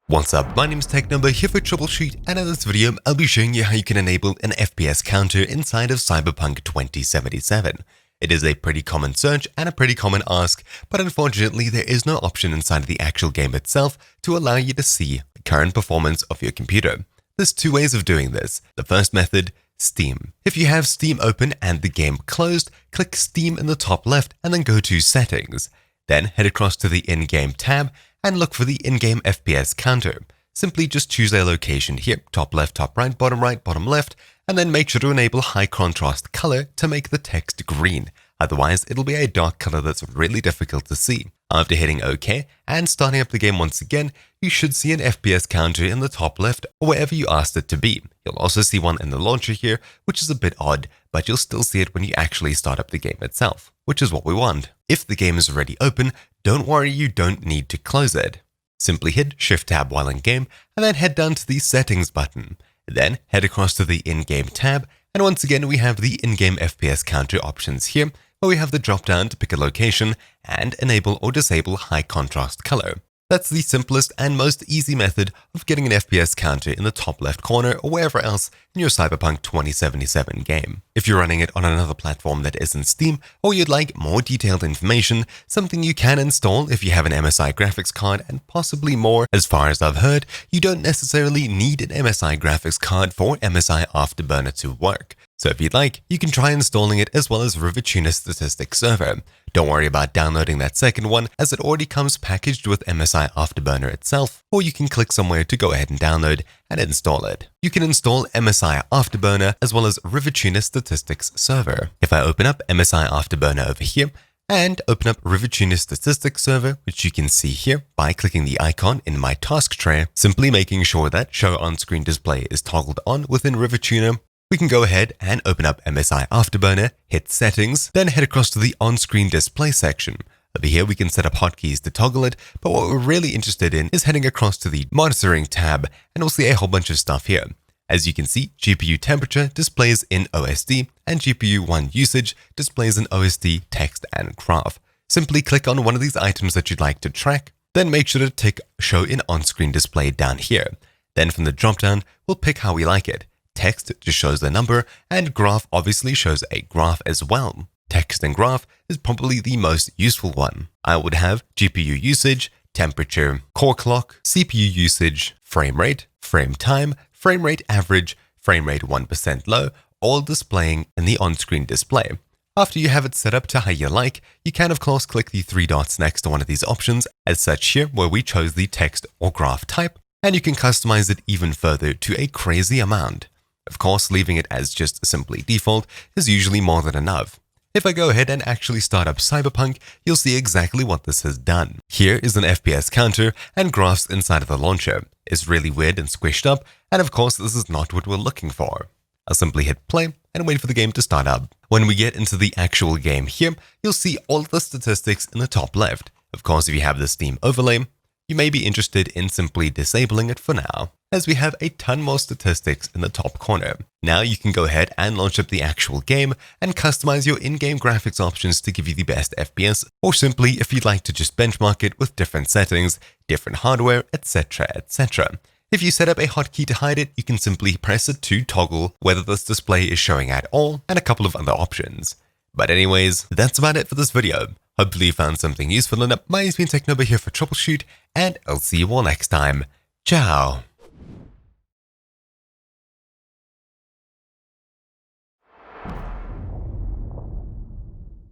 What's up, my name is TechNumber here for Troubleshoot, and in this video I'll be showing you how you can enable an FPS counter inside of Cyberpunk 2077. It is a pretty common search and a pretty common ask, but unfortunately there is no option inside of the actual game itself to allow you to see the current performance of your computer. There's two ways of doing this. The first method, Steam. If you have Steam open and the game closed, click Steam in the top left and then go to Settings. Then head across to the in-game tab and look for the in-game FPS counter. Simply just choose a location here, top left, bottom left, and then make sure to enable high contrast color to make the text green. Otherwise, it'll be a dark color that's really difficult to see. After hitting OK and starting up the game once again, you should see an FPS counter in the top left or wherever you asked it to be. You'll also see one in the launcher here, which is a bit odd, but you'll still see it when you actually start up the game itself, which is what we want. If the game is already open, don't worry, you don't need to close it. Simply hit Shift-Tab while in game and then head down to the Settings button. Then head across to the in-game tab, and once again we have the in-game FPS counter options here, where we have the drop-down to pick a location and enable or disable high contrast color. That's the simplest and most easy method of getting an FPS counter in the top left corner or wherever else in your Cyberpunk 2077 game. If you're running it on another platform that isn't Steam, or you'd like more detailed information, something you can install if you have an MSI graphics card and possibly more. As far as I've heard, you don't necessarily need an MSI graphics card for MSI Afterburner to work. So if you'd like, you can try installing it as well as RivaTuner Statistics Server. Don't worry about downloading that second one, as it already comes packaged with MSI Afterburner itself, or you can click somewhere to go ahead and download and install it. You can install MSI Afterburner as well as RivaTuner Statistics Server. If I open up MSI Afterburner over here, and open up RivaTuner Statistics Server, which you can see here by clicking the icon in my task tray, simply making sure that Show On-Screen Display is toggled on within RivaTuner, we can go ahead and open up MSI Afterburner, hit Settings, then head across to the On-Screen Display section. Over here we can set up hotkeys to toggle it, but what we're really interested in is heading across to the Monitoring tab, and we'll see a whole bunch of stuff here. As you can see, GPU temperature displays in OSD, and GPU 1 usage displays in OSD text and graph. Simply click on one of these items that you'd like to track, then make sure to tick Show in On-Screen Display down here. Then from the dropdown, we'll pick how we like it. Text just shows the number, and graph obviously shows a graph as well. Text and graph is probably the most useful one. I would have GPU usage, temperature, core clock, CPU usage, frame rate, frame time, frame rate average, frame rate 1% low, all displaying in the on-screen display. After you have it set up to how you like, you can of course click the three dots next to one of these options, as such here where we chose the text or graph type, and you can customize it even further to a crazy amount. Of course, leaving it as just simply default is usually more than enough. If I go ahead and actually start up Cyberpunk, you'll see exactly what this has done. Here is an FPS counter and graphs inside of the launcher. It's really weird and squished up, and of course this is not what we're looking for. I'll simply hit play and wait for the game to start up. When we get into the actual game here, you'll see all of the statistics in the top left. Of course, if you have the Steam overlay, you may be interested in simply disabling it for now, as we have a ton more statistics in the top corner. Now you can go ahead and launch up the actual game and customize your in-game graphics options to give you the best FPS, or simply if you'd like to just benchmark it with different settings, different hardware, etc, etc. If you set up a hotkey to hide it, you can simply press it to toggle whether this display is showing at all, and a couple of other options. But anyways, that's about it for this video. Hopefully you found something useful, and my name's been TechNumber here for Troubleshoot, and I'll see you all next time. Ciao!